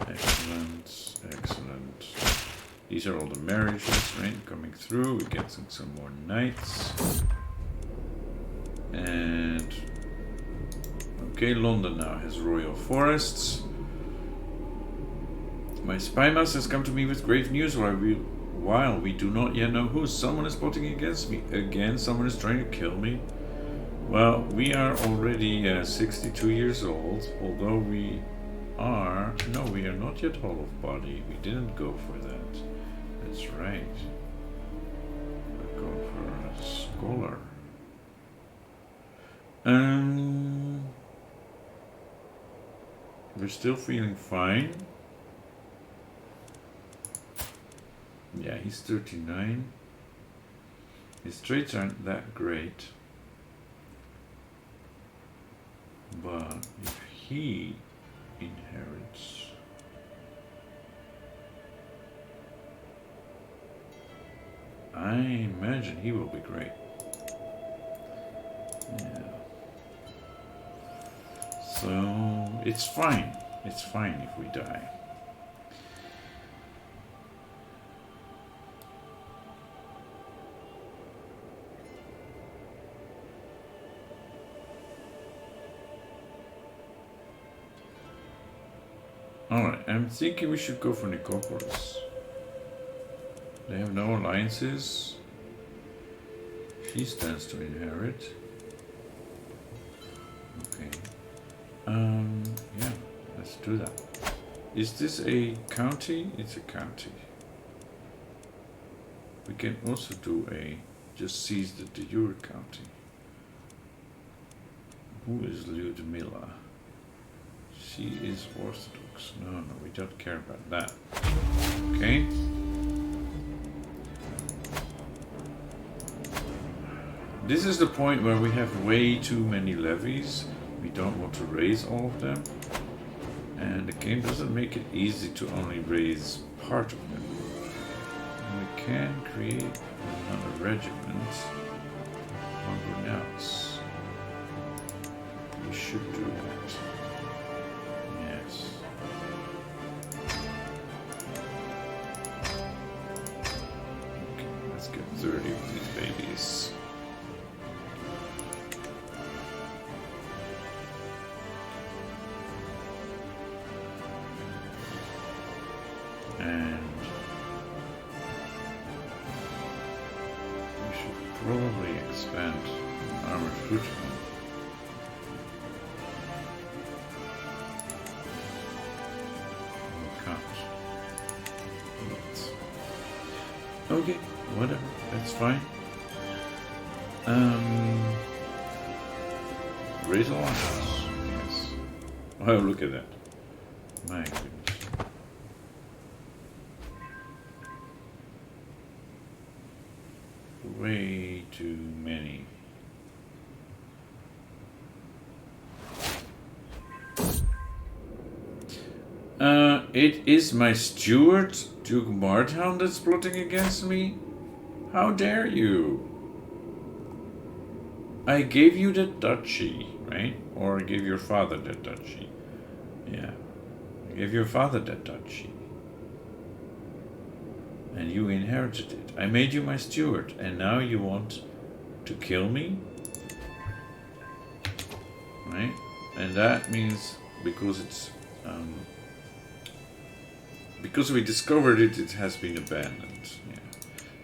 Excellent, excellent. These are all the marriages, right? Coming through. We're getting some more knights. And okay, London now has royal forests. My spy master has come to me with grave news while we do not yet know who. Someone is plotting against me. Again, someone is trying to kill me. Well, we are already 62 years old, although we are... No, we are not yet whole of body. We didn't go for that. That's right. We're going for a scholar. We're still feeling fine. Yeah, he's 39. His traits aren't that great. But if he inherits... I imagine he will be great. Yeah. So, it's fine. It's fine if we die. Alright, I'm thinking we should go for Nicopolis. They have no alliances. She stands to inherit. Okay. Yeah, let's do that. Is this a county? It's a county. We can also do a just seize the de jure county. Who is Ludmilla? She is Orthodox. No, we don't care about that. Okay. This is the point where we have way too many levies. We don't want to raise all of them. And the game doesn't make it easy to only raise part of them. And we can create another regiment. One else. We should do that. Yes. Okay, let's get 30 of these babies. And we should probably expand armored footmen. We can't. Yet. Okay, whatever, that's fine. Raise alliance. Yes. Oh, look at that. My goodness. Way too many. It is my steward, Duke Marthound, that's plotting against me? How dare you? I gave you the duchy, right? Or I gave your father the duchy. Yeah. I gave your father the duchy. And you inherited it. I made you my steward, and now you want to kill me? Right? And that means, because it's... because we discovered it, it has been abandoned. Yeah.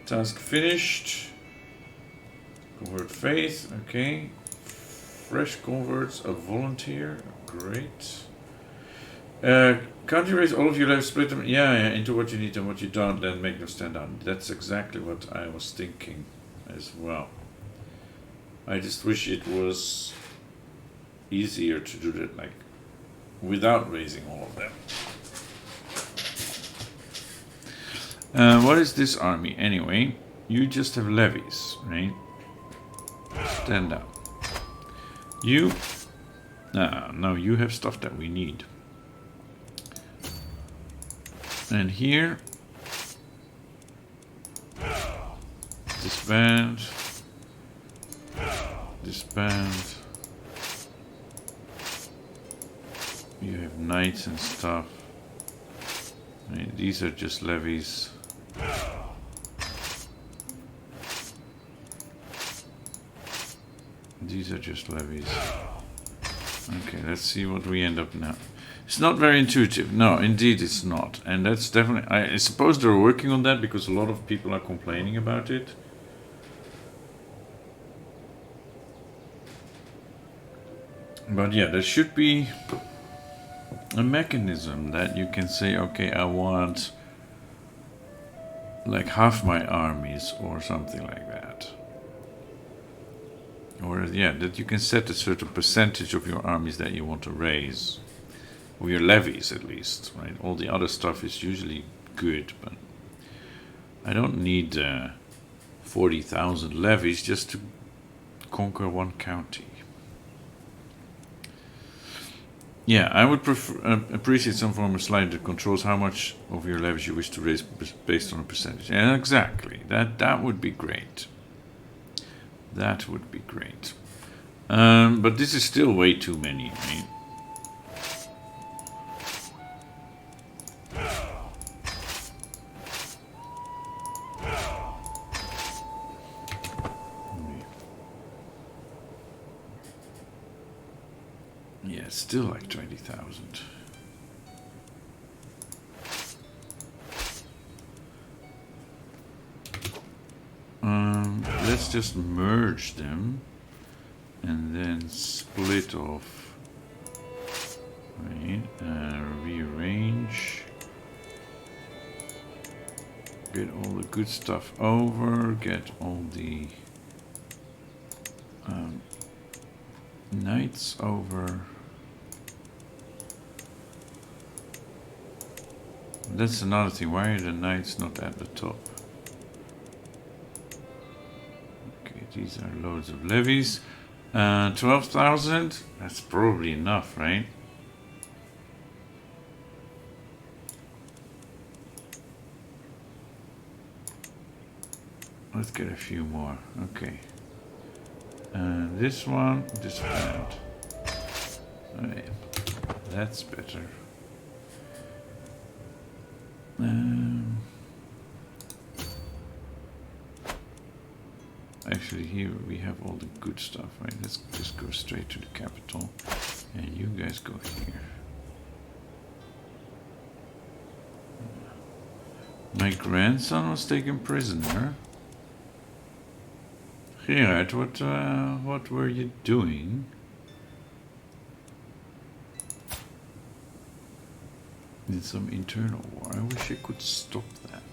Task finished. Convert faith, okay. Fresh converts, a volunteer, great. Can't you raise all of your lives, split them into what you need and what you don't, then make them stand out. That's exactly what I was thinking as well. I just wish it was easier to do that, like, without raising all of them. What is this army anyway? You just have levies, right? Stand up. You... no, you have stuff that we need. And here... disband. Disband. You have knights and stuff. I mean, these are just levies. These are just levies. Okay, let's see what we end up now. It's not very intuitive. No, indeed it's not. And that's definitely... I suppose they're working on that because a lot of people are complaining about it. But yeah, there should be a mechanism that you can say, okay, I want like half my armies or something like that. Or yeah, that you can set a certain percentage of your armies that you want to raise. Or your levies at least, right? All the other stuff is usually good, but I don't need 40,000 levies just to conquer one county. Yeah, I would appreciate some form of slide that controls how much of your levies you wish to raise based on a percentage. And exactly, that would be great. That would be great. But this is still way too many, right? Yeah, it's still like 20,000. Let's just merge them and then split off. Right, rearrange. Get all the good stuff over. Get all the knights over. That's another thing. Why are the knights not at the top? Okay, these are loads of levies. 12,000. That's probably enough, right? Let's get a few more. Okay. This one, disband. Right. That's better. Actually, here we have all the good stuff, right? Let's just go straight to the capital, and you guys go here. My grandson was taken prisoner. Gerard, what were you doing? Did some internal war. I wish I could stop that.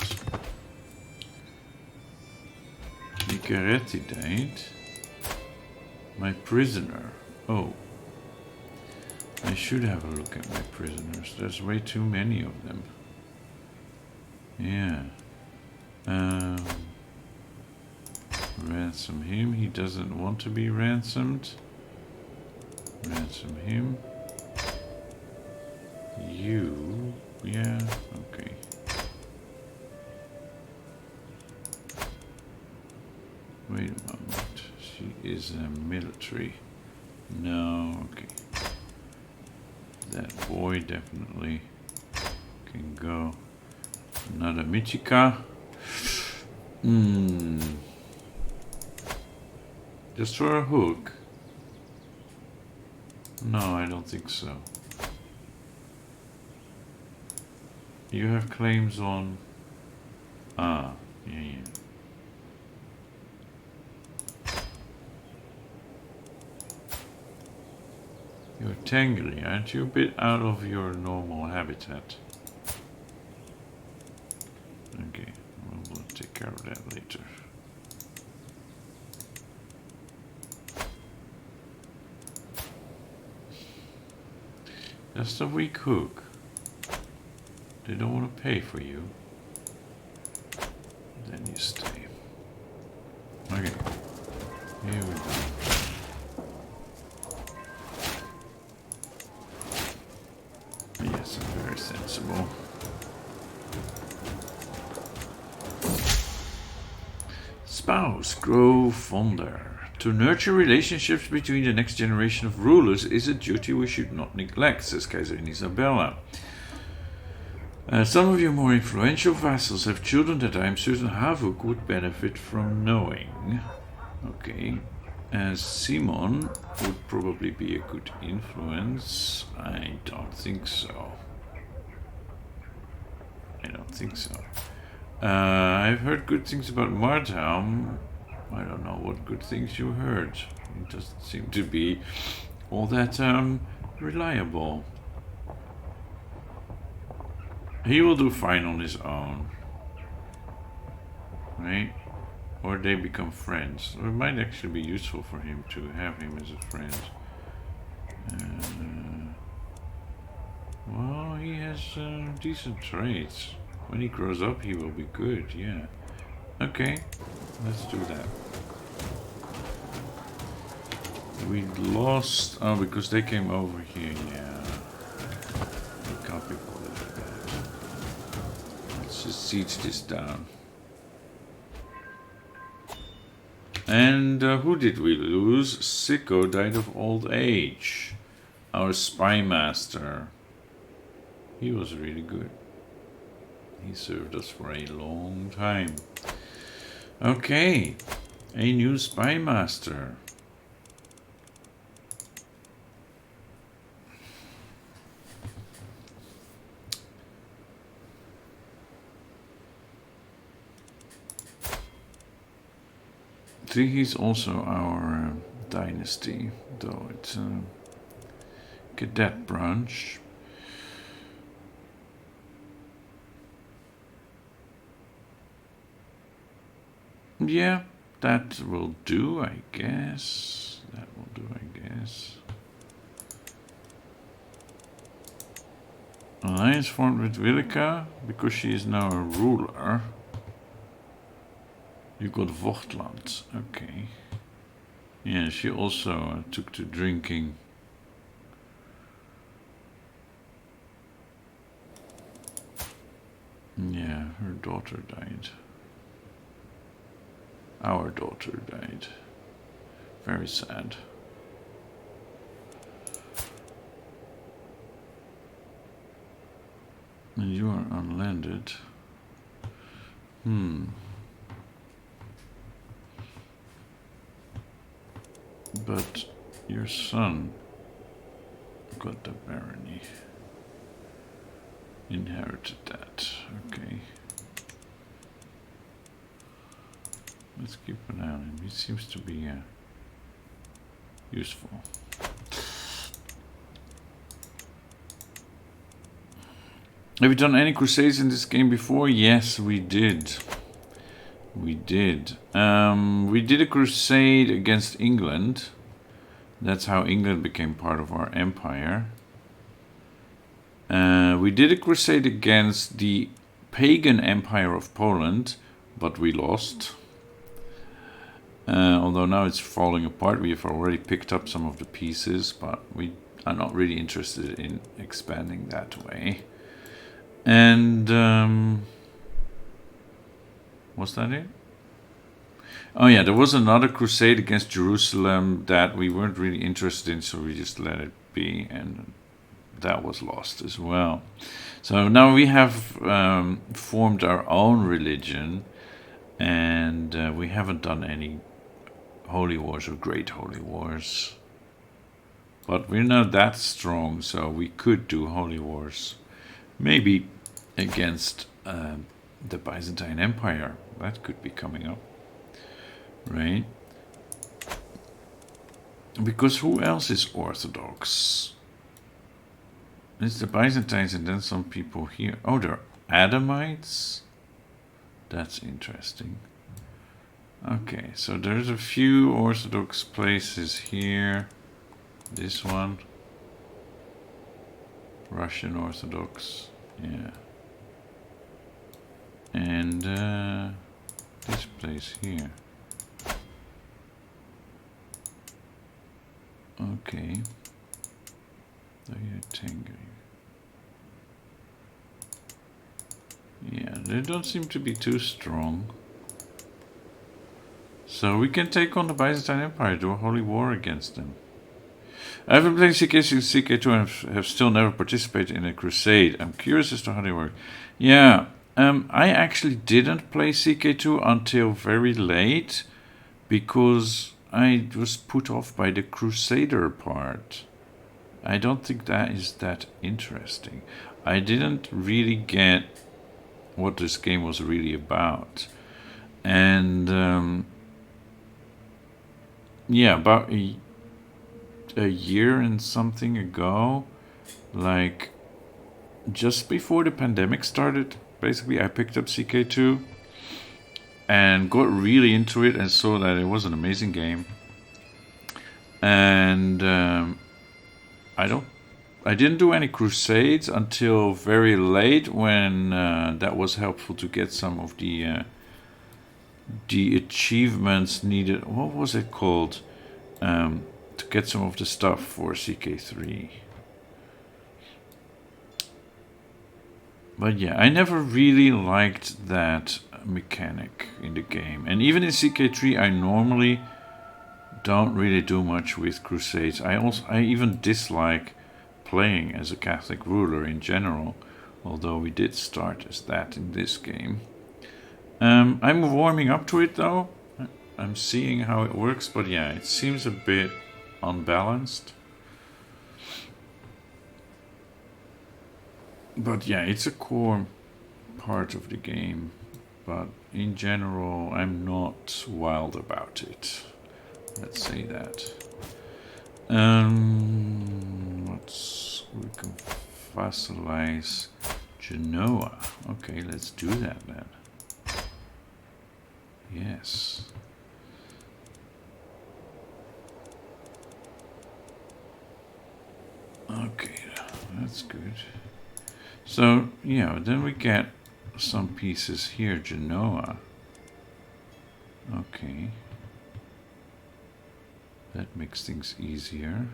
CK3 died. My prisoner. Oh. I should have a look at my prisoners. There's way too many of them. Yeah. Ransom him. He doesn't want to be ransomed. Ransom him. You. Yeah, okay. Wait a moment. She is a military. No, okay. That boy definitely can go. Another Michika. Just for a hook? No, I don't think so. You have claims on... Ah, yeah. You're Tangri, aren't you? A bit out of your normal habitat. Okay, we'll take care of that later. Just a weak hook. They don't want to pay for you. Then you stay. Okay. Here we go. Yes, I'm very sensible. Spouse, grow fonder. To nurture relationships between the next generation of rulers is a duty we should not neglect, says Keizerin Isabella. Some of your more influential vassals have children that I am certain Havuk would benefit from knowing. Okay. Simon would probably be a good influence. I don't think so. I've heard good things about Marthaum. I don't know what good things you heard. It doesn't seem to be all that reliable. He will do fine on his own. Right? Or they become friends. Or it might actually be useful for him to have him as a friend. Well, he has decent traits. When he grows up, he will be good, yeah. Okay, let's do that. We lost... Oh, because they came over here, yeah. We can't be bothered with that. Let's just siege this down. And who did we lose? Sicko died of old age. Our spy master. He was really good. He served us for a long time. Okay, a new spy master. He's also our dynasty, though it's a cadet branch. Yeah, that will do, I guess. Alliance formed with Willika, because she is now a ruler. You got Vochtland, okay. Yeah, she also took to drinking. Yeah, her daughter died. Our daughter died. Very sad. And you are unlanded. But your son got the barony. Inherited that. Okay. Let's keep an eye on him. He seems to be useful. Have you done any crusades in this game before? Yes, we did. We did a crusade against England. That's how England became part of our empire. We did a crusade against the pagan empire of Poland, but we lost. Although now it's falling apart. We have already picked up some of the pieces, but we are not really interested in expanding that way. And was that it? Oh yeah, there was another crusade against Jerusalem that we weren't really interested in, so we just let it be, and that was lost as well. So now we have formed our own religion, and we haven't done any holy wars or great holy wars. But we're not that strong, so we could do holy wars. Maybe against the Byzantine Empire. That could be coming up. Right? Because who else is Orthodox? It's the Byzantines and then some people here. Oh, they're Adamites? That's interesting. Okay, so there's a few Orthodox places here. This one. Russian Orthodox. Yeah. And this place here. Okay. Yeah, they don't seem to be too strong. So we can take on the Byzantine Empire, do a holy war against them. I've been playing CK2 and have still never participated in a crusade. I'm curious as to how they work. Yeah, I actually didn't play CK2 until very late because I was put off by the Crusader part. I don't think that is that interesting. I didn't really get what this game was really about. And yeah, about a year and something ago, like just before the pandemic started, basically I picked up CK2 and got really into it and saw that it was an amazing game. And I didn't do any crusades until very late, when that was helpful to get some of the achievements needed. What was it called? To get some of the stuff for CK3. But yeah, I never really liked that mechanic in the game. And even in CK3, I normally don't really do much with crusades. I even dislike playing as a Catholic ruler in general, although we did start as that in this game. I'm warming up to it though. I'm seeing how it works, but yeah, it seems a bit unbalanced. But yeah, it's a core part of the game. But in general, I'm not wild about it. Let's say that. We can fossilize Genoa. Okay, let's do that then. Yes. Okay, that's good. So, yeah, then we get some pieces here, Genoa. Okay. That makes things easier.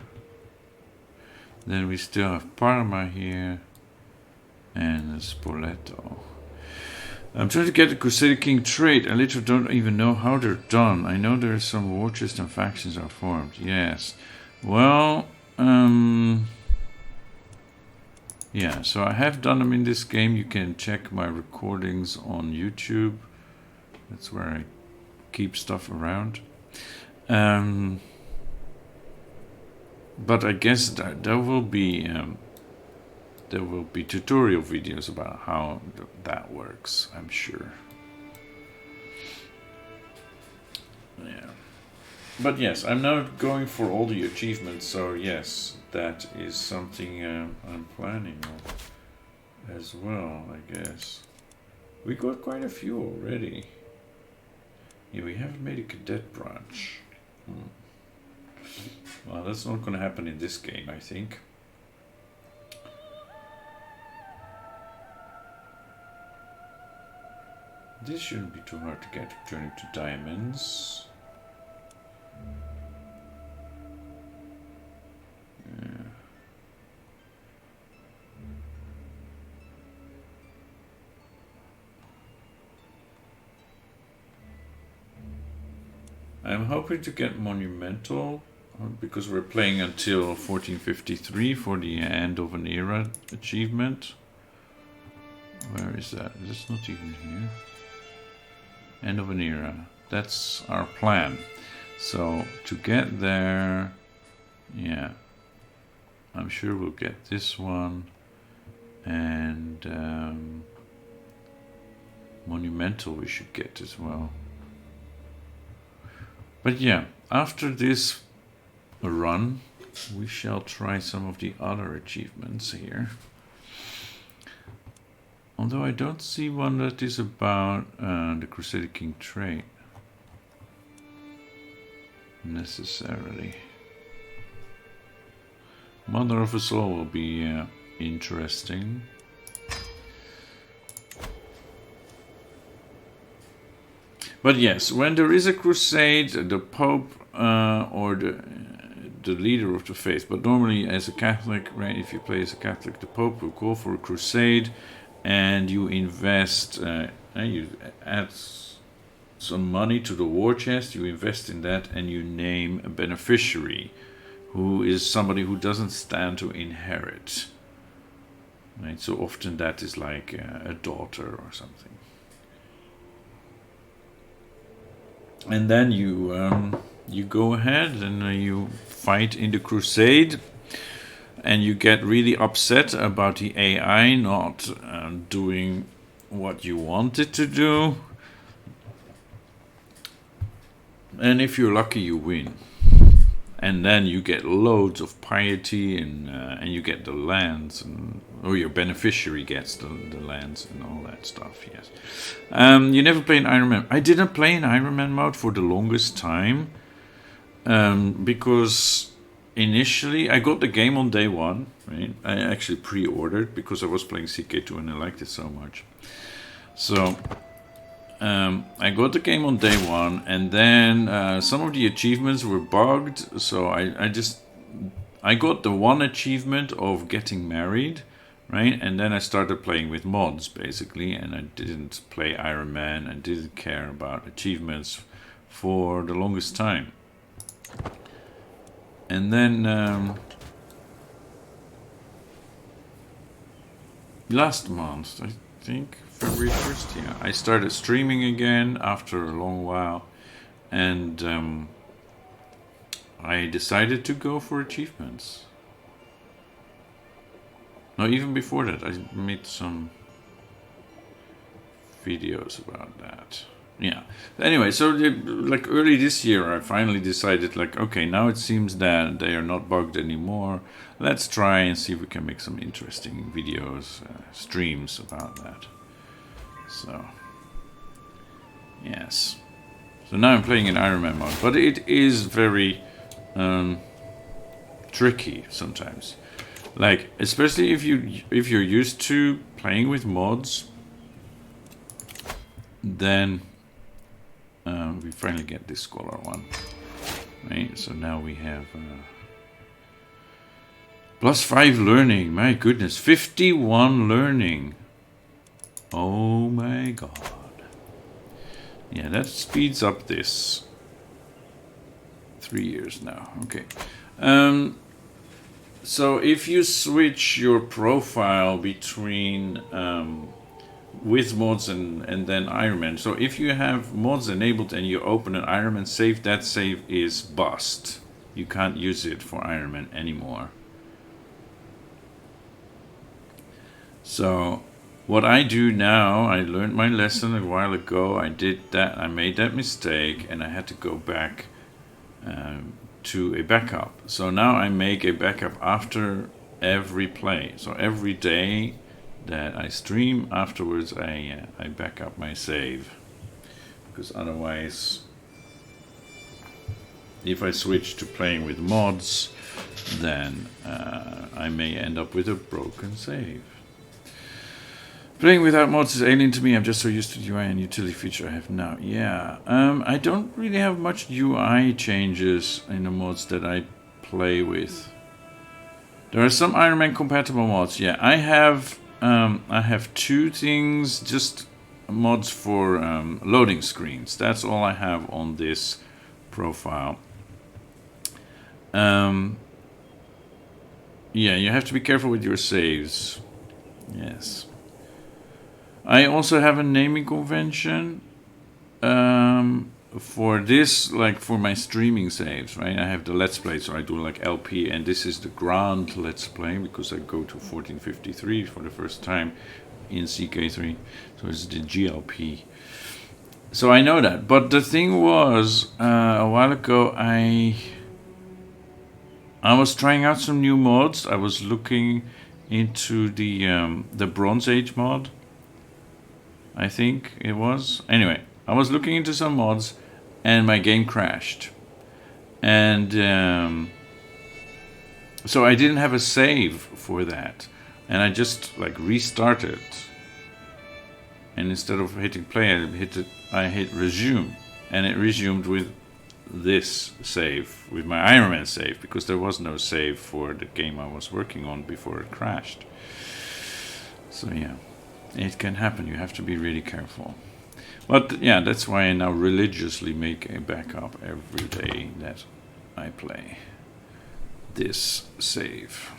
Then we still have Parma here and Spoleto. I'm trying to get the Crusader King trait. I literally don't even know how they're done. I know there's some war chest and factions are formed. Yes. Well, yeah, so I have done them in this game. You can check my recordings on YouTube. That's where I keep stuff around. But I guess there will be tutorial videos about how that works, I'm sure. Yeah. But yes, I'm now going for all the achievements, so yes, that is something I'm planning on as well, I guess. We got quite a few already. Yeah, we haven't made a cadet branch. Well, that's not going to happen in this game, I think. This shouldn't be too hard to get, turning to diamonds. Yeah. I'm hoping to get monumental, because we're playing until 1453 for the end of an era achievement. Where is that? That's not even here. End of an era. That's our plan. So to get there, yeah, I'm sure we'll get this one, and monumental we should get as well. But yeah, after this run, we shall try some of the other achievements here. Although I don't see one that is about the Crusader King trait necessarily. Mother of us all will be interesting. But yes, when there is a crusade, the Pope or the leader of the faith, but normally as a Catholic, right? If you play as a Catholic, the Pope will call for a crusade, and you invest, you add some money to the war chest, you invest in that, and you name a beneficiary, who is somebody who doesn't stand to inherit. Right? So often that is like a daughter or something. And then you go ahead and you fight in the crusade, and you get really upset about the AI not doing what you want it to do. And if you're lucky, you win. And then you get loads of piety, and you get the lands, or your beneficiary gets the lands and all that stuff, yes. You never play in Iron Man. I didn't play in Iron Man mode for the longest time, because initially I got the game on day one, right? I actually pre-ordered because I was playing CK2 and I liked it so much. So I got the game on day one, and then some of the achievements were bugged, so I got the one achievement of getting married, right? And then I started playing with mods, basically, and I didn't play Iron Man and didn't care about achievements for the longest time. And then last month, I think, February 1st, yeah, I started streaming again after a long while, and I decided to go for achievements. No, even before that, I made some videos about that. Yeah. Anyway, so like early this year, I finally decided, like, okay, now it seems that they are not bugged anymore. Let's try and see if we can make some interesting videos, streams about that. So, yes. So now I'm playing in Iron Man mode, but it is very tricky sometimes. Like, especially if you're used to playing with mods, then we finally get this scholar one, right? So now we have +5 learning. My goodness, 51 learning. Oh my god. Yeah, that speeds up this. 3 years now. Okay. So if you switch your profile between with mods and then Iron Man. So if you have mods enabled and you open an Iron Man save, that save is bust. You can't use it for Iron Man anymore. So what I do now, I learned my lesson a while ago. I did that. I made that mistake, and I had to go back to a backup. So now I make a backup after every play. So every day that I stream, afterwards I back up my save, because otherwise, if I switch to playing with mods, then I may end up with a broken save. Playing without mods is alien to me. I'm just so used to the UI and utility feature I have now. Yeah, I don't really have much UI changes in the mods that I play with. There are some Iron Man compatible mods. Yeah, I have 2 things, just mods for loading screens. That's all I have on this profile. Yeah, you have to be careful with your saves. Yes. I also have a naming convention for this, like for my streaming saves, right? I have the Let's Play, so I do like LP, and this is the Grand Let's Play, because I go to 1453 for the first time in CK3, so it's the GLP. So I know that, but the thing was, a while ago, I was trying out some new mods. I was looking into the Bronze Age mod, I think it was. Anyway, I was looking into some mods, and my game crashed. And so I didn't have a save for that. And I just like restarted. And instead of hitting play, I hit resume. And it resumed with this save, with my Iron Man save, because there was no save for the game I was working on before it crashed. So yeah. It can happen. You have to be really careful. But yeah, that's why I now religiously make a backup every day that I play this save.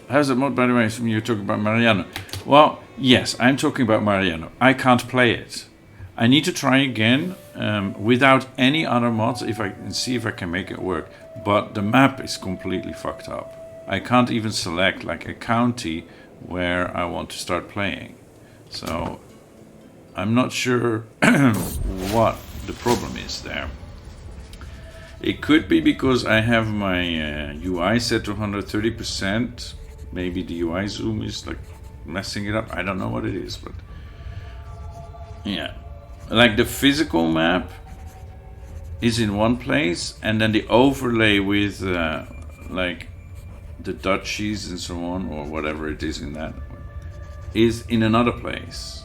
How's the mod, by the way? You're talking about Mariano. Well, yes, I'm talking about Mariano. I can't play it. I need to try again without any other mods if I can see if I can make it work. But the map is completely fucked up. I can't even select like a county where I want to start playing. So I'm not sure what the problem is there. It could be because I have my UI set to 130%. Maybe the UI zoom is like messing it up. I don't know what it is, but yeah. Like the physical map is in one place, and then the overlay with like the duchies and so on, or whatever it is in that, is in another place.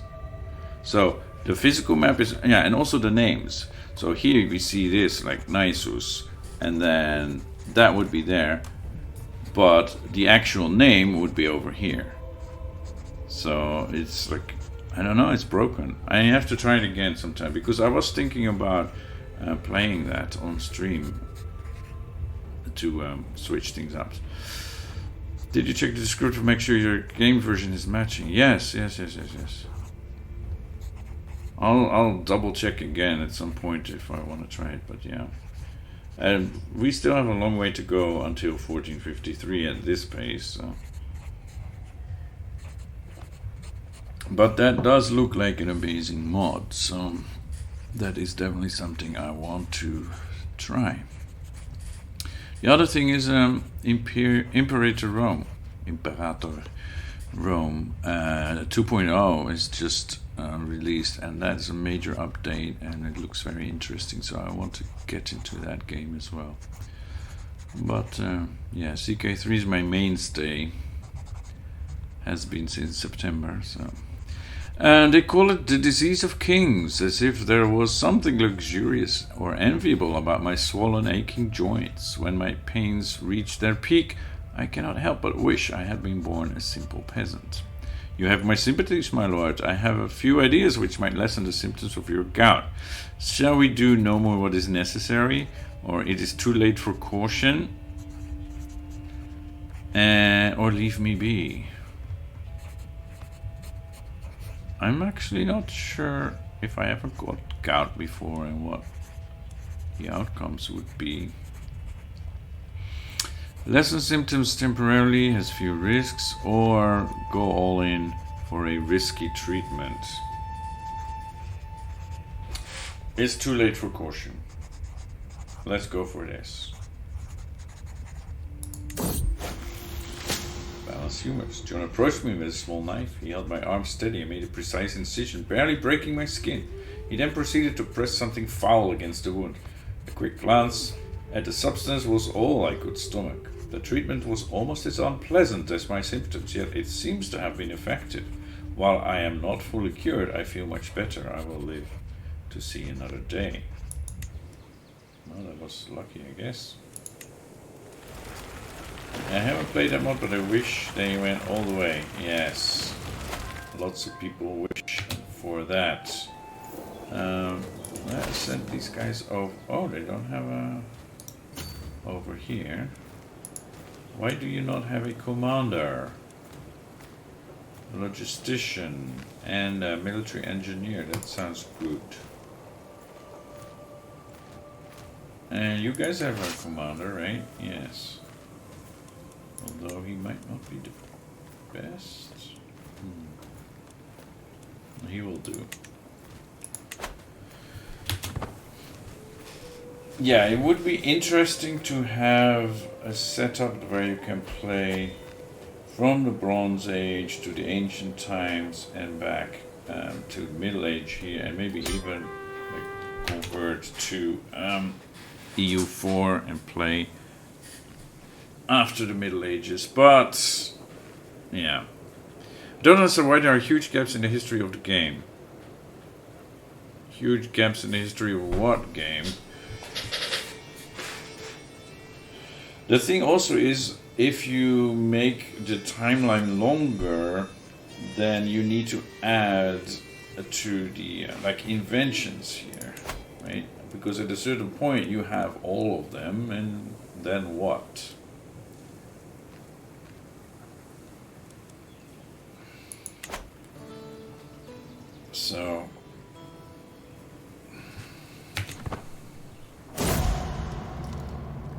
So the physical map is, yeah, and also the names. So here we see this like Nisus, and then that would be there, but the actual name would be over here. So it's like, I don't know, it's broken. I have to try it again sometime, because I was thinking about playing that on stream to switch things up. Did you check the description to make sure your game version is matching? Yes. I'll double check again at some point if I want to try it, but yeah. And we still have a long way to go until 1453 at this pace, so. But that does look like an amazing mod, so that is definitely something I want to try. The other thing is Imperator Rome 2.0 is just released, and that's a major update, and it looks very interesting, so I want to get into that game as well. But yeah, CK3 is my mainstay, has been since September, so. And they call it the disease of kings, as if there was something luxurious or enviable about my swollen, aching joints. When my pains reach their peak, I cannot help but wish I had been born a simple peasant. You have my sympathies, my lord. I have a few ideas which might lessen the symptoms of your gout. Shall we do no more what is necessary, or it is too late for caution, or leave me be? I'm actually not sure if I ever got gout before and what the outcomes would be. Lessen symptoms temporarily, has few risks, or go all in for a risky treatment. It's too late for caution. Let's go for this. Humors. John approached me with a small knife. He held my arm steady and made a precise incision, barely breaking my skin. He then proceeded to press something foul against the wound. A quick glance at the substance was all I could stomach. The treatment was almost as unpleasant as my symptoms, yet it seems to have been effective. While I am not fully cured, I feel much better. I will live to see another day. Well, that was lucky, I guess. I haven't played that mod, but I wish they went all the way. Yes. Lots of people wish for that. Let's send these guys over. Oh, they don't have a... over here. Why do you not have a commander? A logistician and a military engineer. That sounds good. And you guys have a commander, right? Yes. Although he might not be the best. He will do. Yeah, it would be interesting to have a setup where you can play from the Bronze Age to the ancient times and back to the Middle Age here, and maybe even like, convert to EU4 and play after the Middle Ages. But yeah, I don't understand why there are huge gaps in the history of the game. Huge gaps in the history of what game? The thing also is, if you make the timeline longer, then you need to add to the like inventions here, right? Because at a certain point you have all of them, and then what? So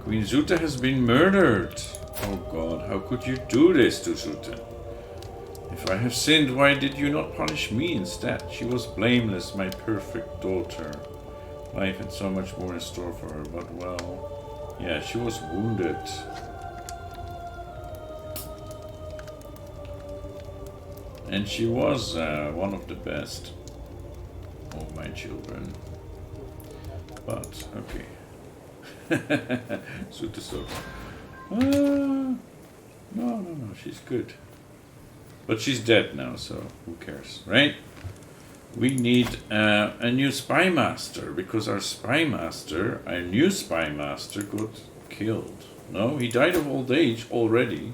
Queen Zuta has been murdered. Oh God, how could you do this to Zuta? If I have sinned, why did you not punish me instead? She was blameless, my perfect daughter. Life had so much more in store for her, but well, yeah, she was wounded. And she was one of the best of my children. But, okay. Zuta sucks. No, she's good. But she's dead now, so who cares, right? We need a new spy master, because our new spy master got killed. No, he died of old age already.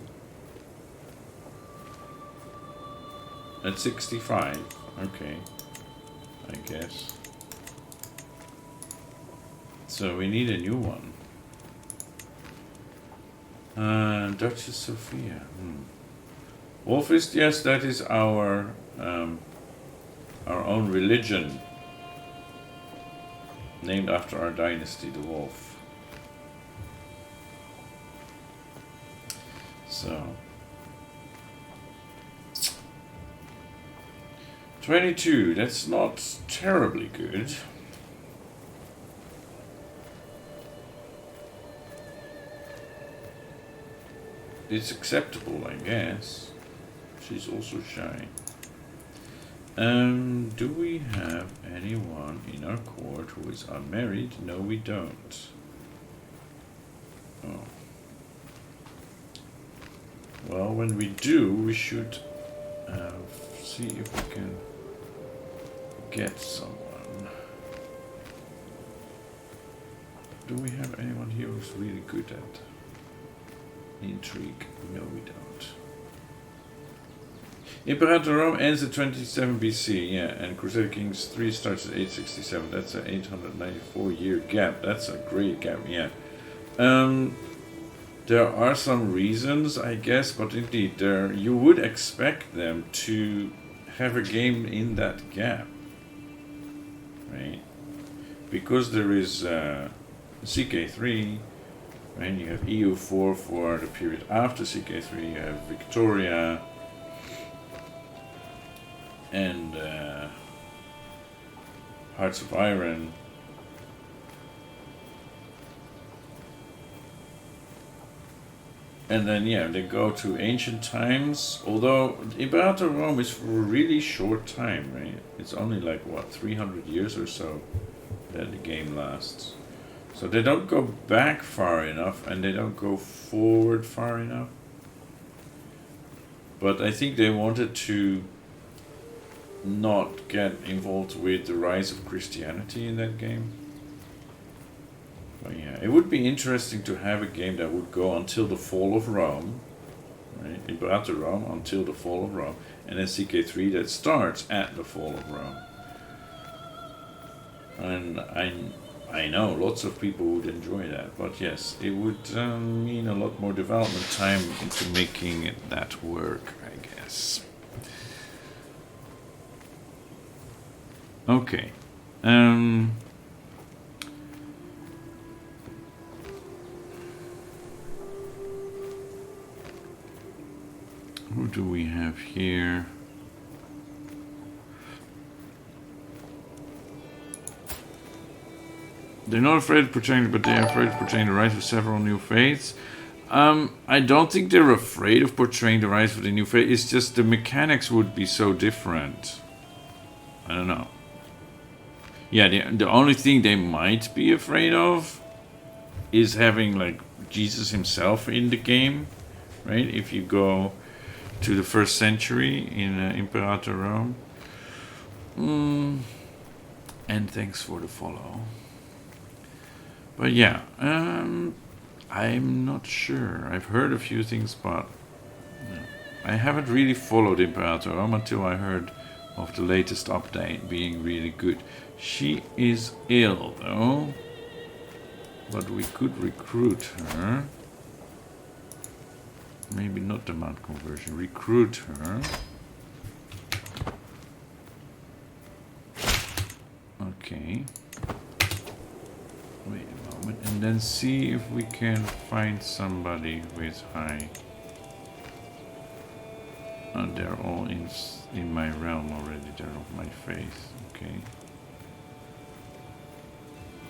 At 65, okay, I guess. So we need a new one. Duchess Sophia. Wolfist, yes, that is our own religion, named after our dynasty, the Wolf. So 22, that's not terribly good. It's acceptable, I guess. She's also shy. Do we have anyone in our court who is unmarried? No, we don't. Oh. Well, when we do, we should see if we can get someone. Do we have anyone here who's really good at intrigue? No, we don't. Imperator Rome ends at 27 BC, yeah, and Crusader Kings III starts at 867. That's an 894-year gap. That's a great gap, yeah. There are some reasons, I guess, but indeed, you would expect them to have a game in that gap, right? Because there is CK3, right? You have EU4 for the period after CK3. You have Victoria. And Hearts of Iron. And then, yeah, they go to ancient times. Although Imperator Rome is for a really short time, right? It's only like, what, 300 years or so that the game lasts. So they don't go back far enough, and they don't go forward far enough. But I think they wanted to not get involved with the rise of Christianity in that game. But yeah, it would be interesting to have a game that would go until the fall of Rome, right? Imperator Rome until the fall of Rome, and then CK3 that starts at the fall of Rome. And I know lots of people would enjoy that, but yes, it would mean a lot more development time into making that work, I guess. Okay. Who do we have here? They're not afraid of portraying, but they are afraid of portraying the rise of several new faiths. I don't think they're afraid of portraying the rise of the new faith. It's just the mechanics would be so different. I don't know. Yeah, the only thing they might be afraid of is having like Jesus himself in the game, right? If you go to the 1st century in Imperator Rome. And thanks for the follow. But yeah, I'm not sure. I've heard a few things, but I haven't really followed Imperator Rome until I heard of the latest update being really good. She is ill though, but we could recruit her. Maybe not the mount conversion, recruit her. Okay. Wait a moment, and then see if we can find somebody with high. Oh, they're all in my realm already, they're of my faith. Okay.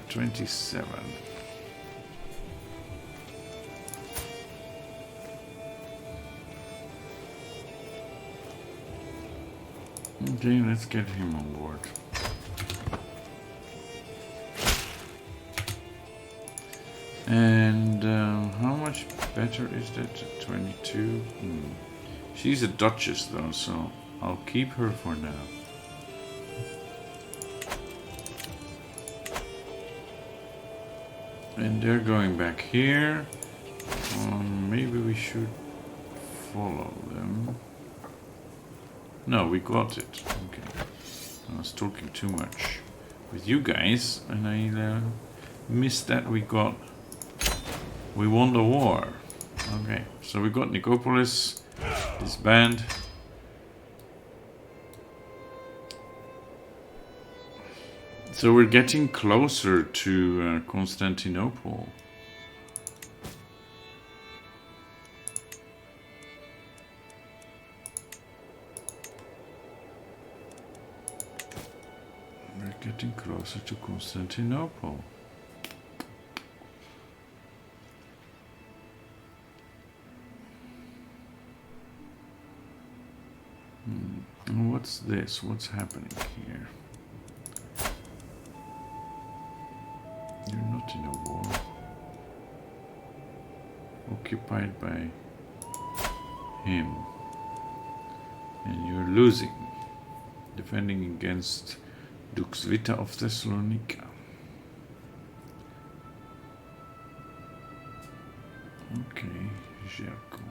27. Okay, let's get him on board. And how much better is that? 22? She's a duchess though, so I'll keep her for now. And they're going back here. Maybe we should follow them. No, we got it. Okay. I was talking too much with you guys, and I missed that we won the war. Okay, so we got Nicopolis, this band. So we're getting closer to Constantinople. We're getting closer to Constantinople. And what's this? What's happening here? You're not in a war. Occupied by him. And you're losing. Defending against Dux Vita of Thessalonica. Okay, Jerko.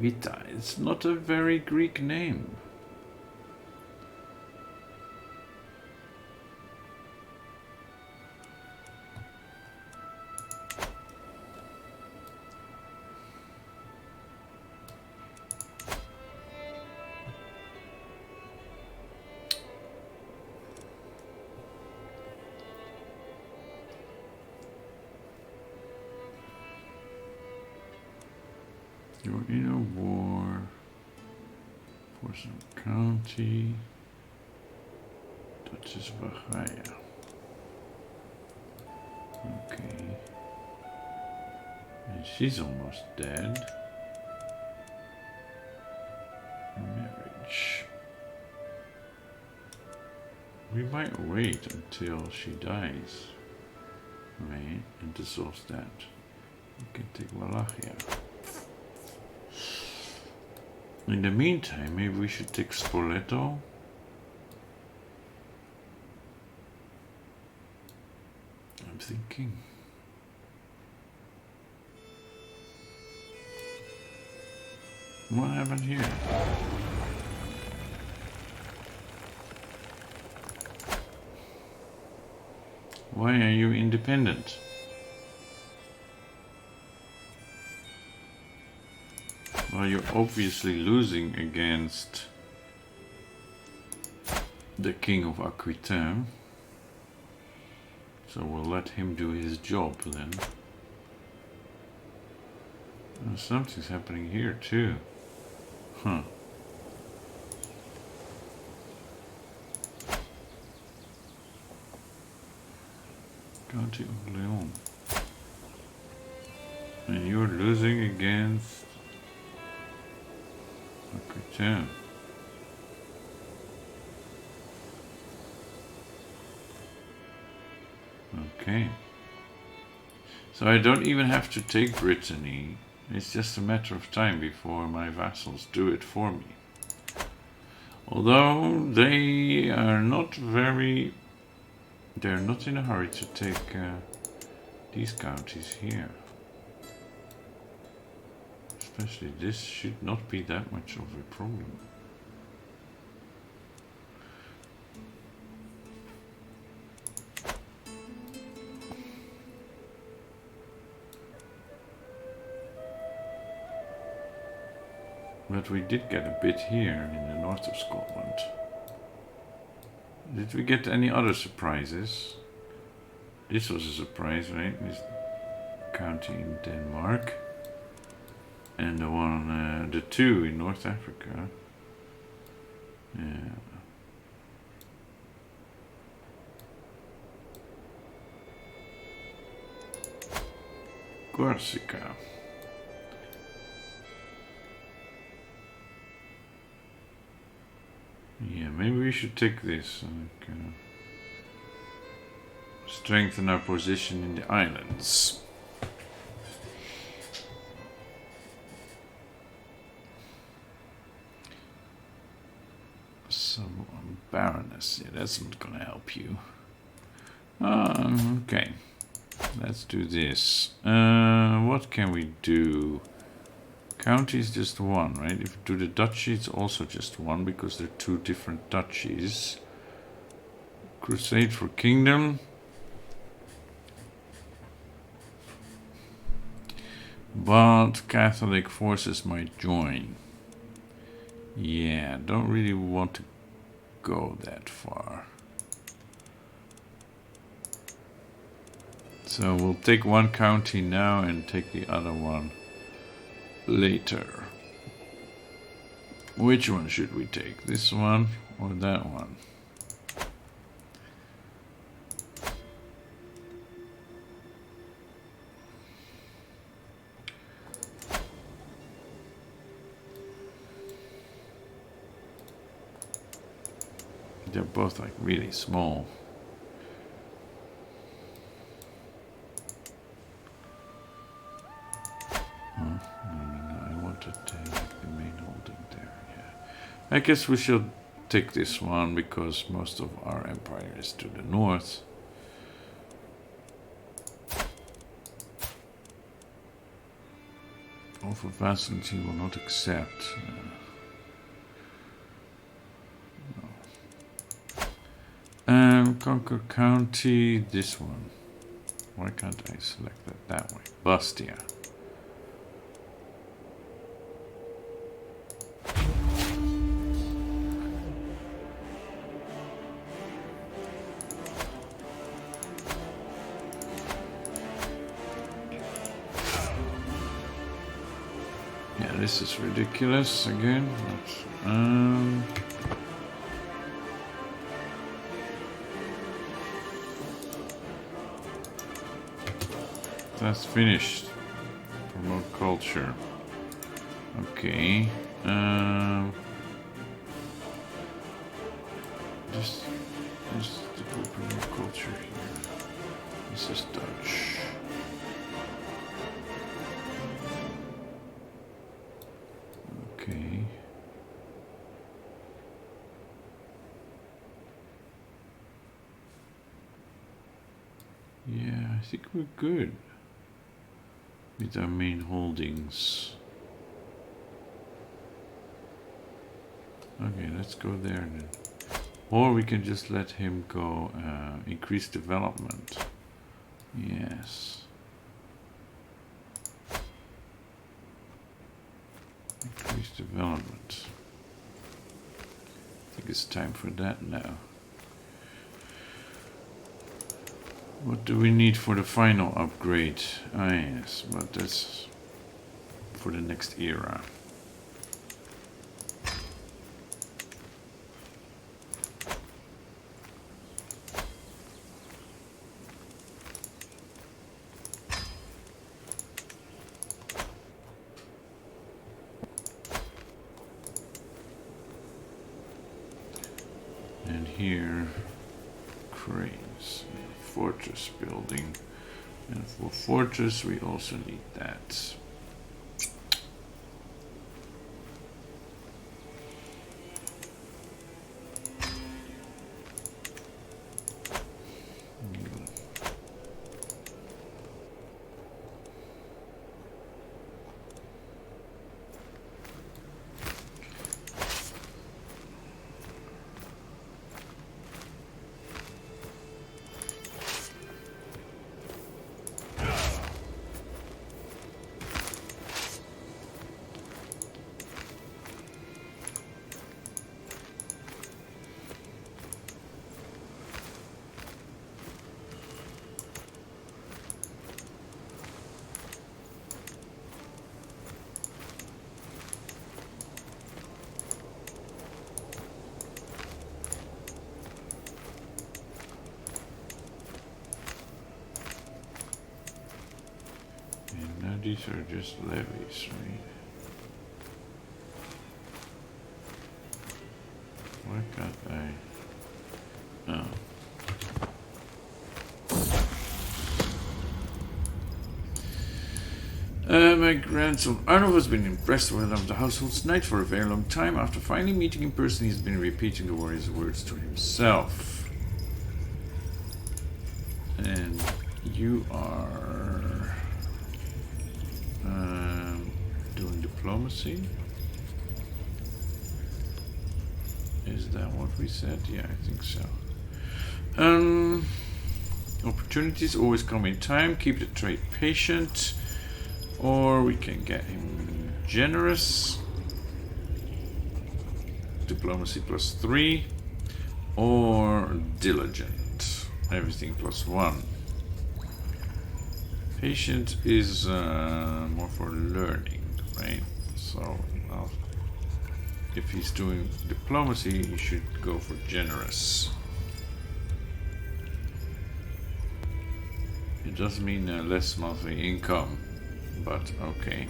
Vita, it's not a very Greek name. You're in a war for some county. Duchess Bahaya. Okay. And she's almost dead. Marriage. We might wait until she dies. Right? And dissolve that. We can take Wallachia. In the meantime, maybe we should take Spoleto. I'm thinking. What happened here? Why are you independent? Well, you're obviously losing against the King of Aquitaine. So we'll let him do his job then. Oh, something's happening here too. Huh. County of Leon. And you're losing against Aquitaine. Okay. So I don't even have to take Brittany. It's just a matter of time before my vassals do it for me. Although they are not very... They're not in a hurry to take these counties here. Especially this should not be that much of a problem. But we did get a bit here in the north of Scotland. Did we get any other surprises? This was a surprise, right? This county in Denmark. And the one, the two in North Africa. Yeah. Corsica. Yeah, maybe we should take this and strengthen our position in the islands. So, Baroness, yeah, that's not gonna help you. Okay, let's do this. What can we do? County is just one, right? If we do the duchy, it's also just one because they're two different duchies. Crusade for kingdom. But Catholic forces might join. Yeah, don't really want to go that far. So we'll take one county now and take the other one later. Which one should we take? This one or that one? They're both like really small. No, I want to take the main holding there, yeah. I guess we should take this one because most of our empire is to the north. Offer vassality will not accept. Conquer County, this one. Why can't I select that way? Bastia. Yeah, this is ridiculous again. That's finished. Promote culture. Okay. Just to promote culture here. This is Dutch. Okay. Yeah, I think we're good with our main holdings. Okay, let's go there then. Or we can just let him go, increase development. Yes. Increase development. I think it's time for that now. What do we need for the final upgrade? Ah, yes, but that's for the next era. And here, cranes. Fortress building, and for fortress we also need that. these are just levies, right? Why can't I? Oh. My grandson Arnold has been impressed with one of the household's knight for a very long time. After finally meeting in person, he's been repeating the warrior's words to himself. And you are doing diplomacy. Is that what we said? Yeah, I think so. Opportunities always come in time. Keep the trade patient. Or we can get him generous. Diplomacy +3. Or diligent. Everything +1. Patient is more for learning, right? So if he's doing diplomacy, he should go for generous. It does mean less monthly income. But okay.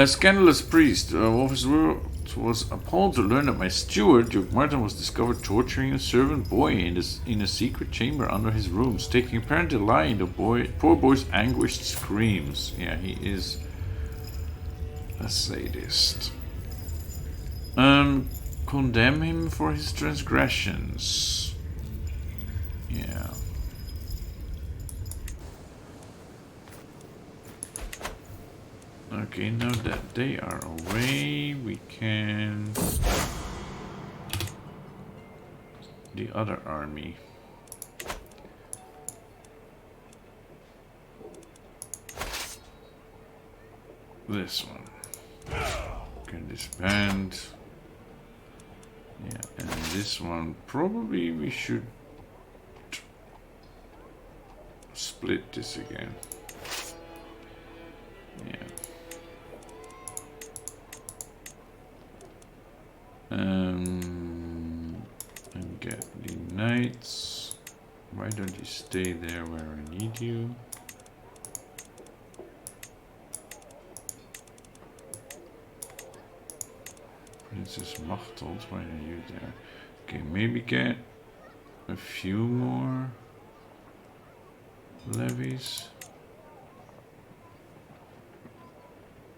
Scandalous priest. Officer was appalled to learn that my steward, Duke Martin, was discovered torturing a servant boy in a secret chamber under his rooms, taking apparent delight in the poor boy's anguished screams. Yeah, he is a sadist. Condemn him for his transgressions. Yeah. Okay, now that they are away, we can... The other army. This one. Can disband. Yeah, and this one, probably we should split this again. Yeah. And get the knights. Why don't you stay there where I need you? Princess Machteld, why are you there? Okay, maybe get a few more levies.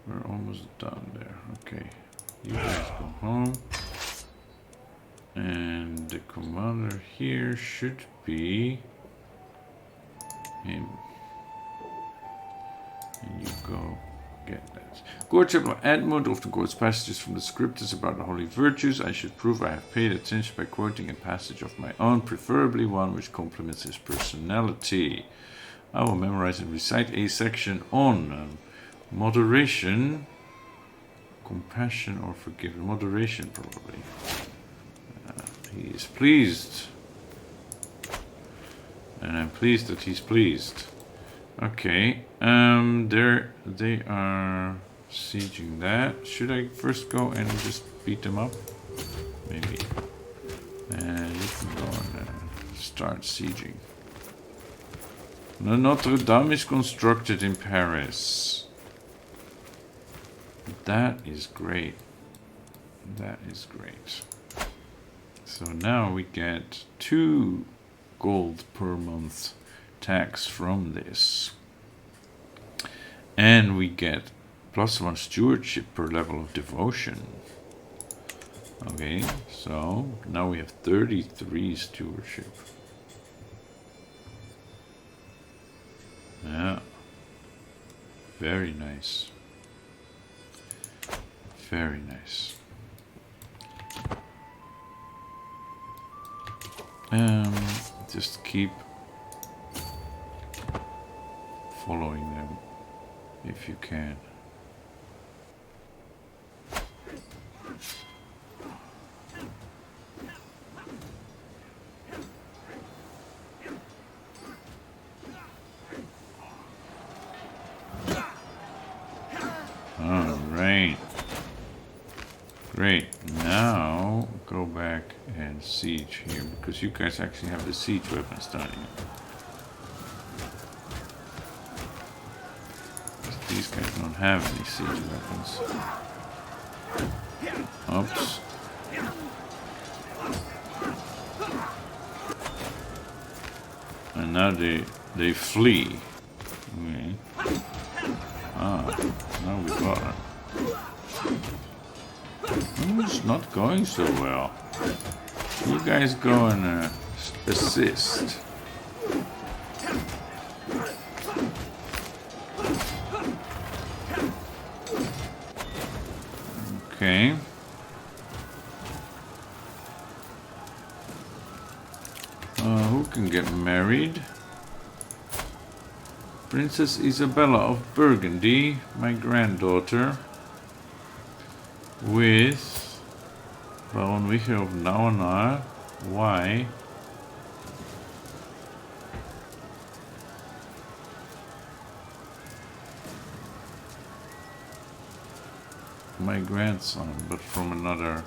We're almost done there. Okay. You guys go home. And the commander here should be him. And you go get that. Court Chapel Edmund often quotes passages from the scriptures about the holy virtues. I should prove I have paid attention by quoting a passage of my own, preferably one which complements his personality. I will memorize and recite a section on moderation, compassion, or forgiveness. Moderation, probably. He is pleased. And I'm pleased that he's pleased. Okay. They are sieging that. Should I first go and just beat them up? Maybe. And you can go and start sieging. Notre Dame is constructed in Paris. That is great. That is great. So now we get 2 gold per month tax from this. And we get +1 stewardship per level of devotion. Okay, so now we have 33 stewardship. Yeah. Very nice. Very nice. Just keep following them if you can. All right. Great. Now go back and siege here because you guys actually have the siege weapons, don't you? don't have any siege weapons. Oops. And now they flee. Okay. Ah, now we got it. Oh, it's not going so well. You guys go and assist. Okay. Who can get married? Princess Isabella of Burgundy, my granddaughter, with Baron Michael of Nauenaar. Why? My grandson, but from another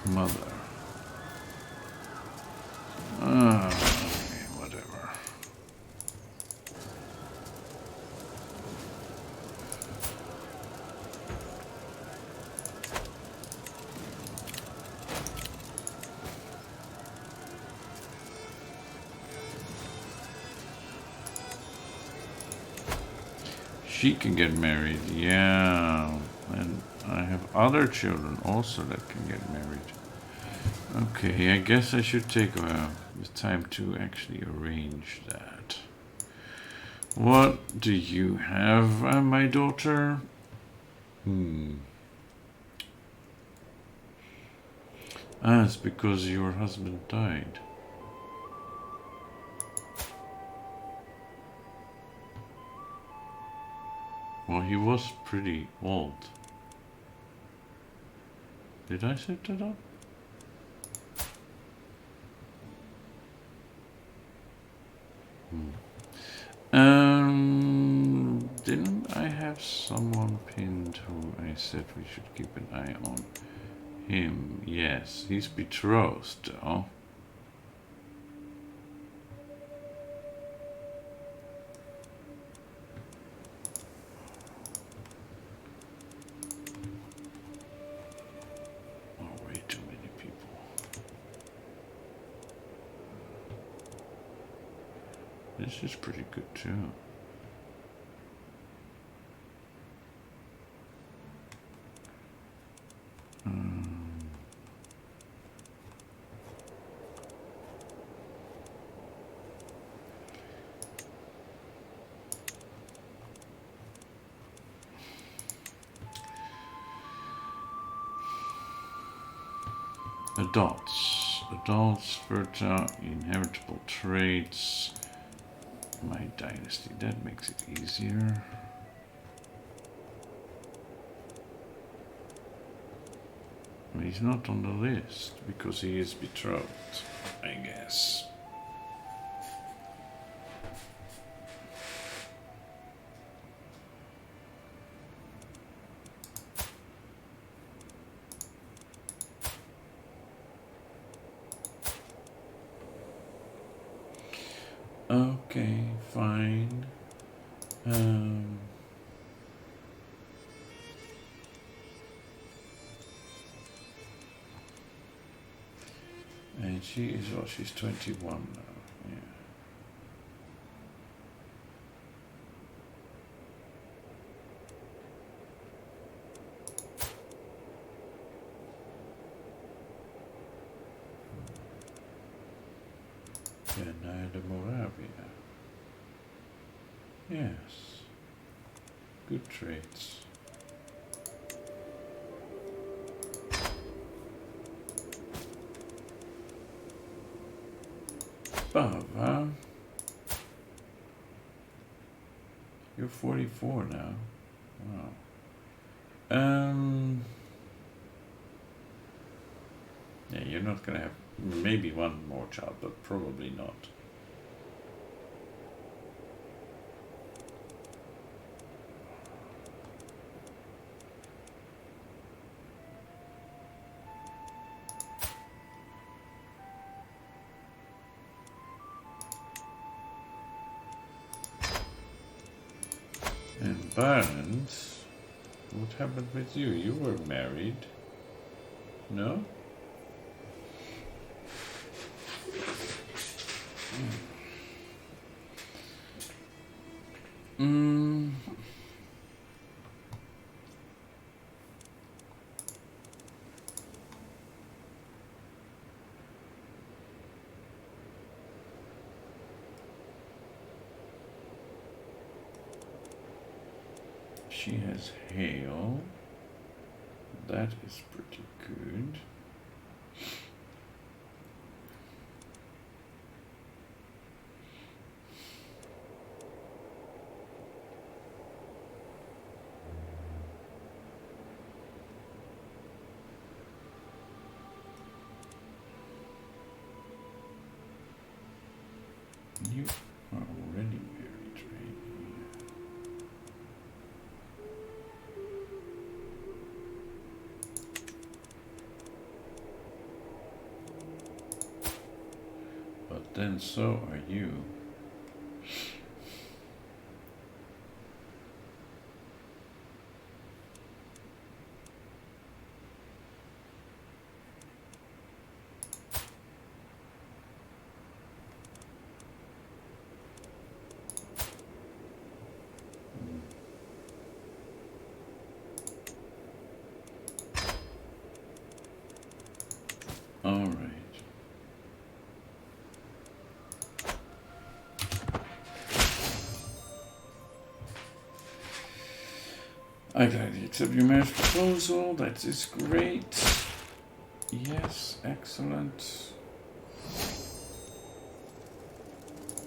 mother. Okay, whatever. She can get married, yeah. And I have other children also that can get married. Okay, I guess I should take the time to actually arrange that. What do you have, my daughter? Ah, it's because your husband died. Well, he was pretty old. Did I set that up? Didn't I have someone pinned who I said we should keep an eye on? Him, yes. He's betrothed, though. Oh, way too many people. This is pretty good, too. Adults, fertile, inheritable traits. My dynasty, that makes it easier. But he's not on the list because he is betrothed, I guess. Okay, fine. And she is, well, she's 21 now, yeah. De Moravia. Yes. Good traits. Bava. You're 44 now. Wow. Yeah, you're not gonna have maybe one more child, but probably not. Bernd, what happened with you? You were married, no? She has hail. That is pretty good. You are already married, right? But then so are you. All right. I gladly accept your marriage proposal. That is great. Yes, excellent.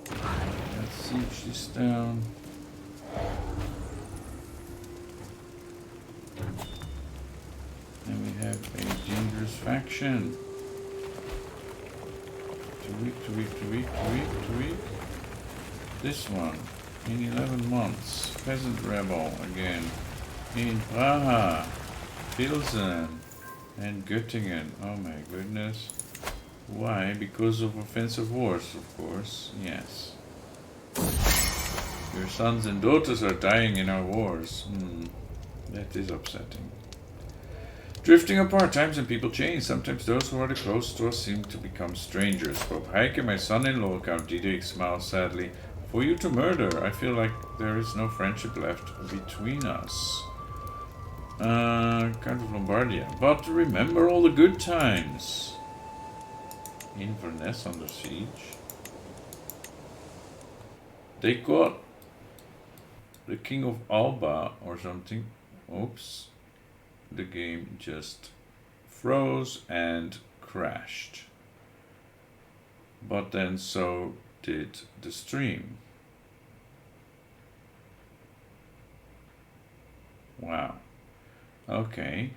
Let's siege this down. And we have a dangerous faction. Too weak. This one, in 11 months, peasant rebel again. In Praha, Pilsen, and Göttingen. Oh my goodness. Why? Because of offensive wars, of course. Yes. Your sons and daughters are dying in our wars. That is upsetting. Drifting apart, times and people change. Sometimes those who are the closest to us seem to become strangers. Pope Heike, my son-in-law, Count Dietrich, smiles sadly. For you to murder, I feel like there is no friendship left between us. Count of Lombardia. But remember all the good times. Inverness under siege. They got the King of Alba or something. Oops. The game just froze and crashed. But then so did the stream. Wow. Okay.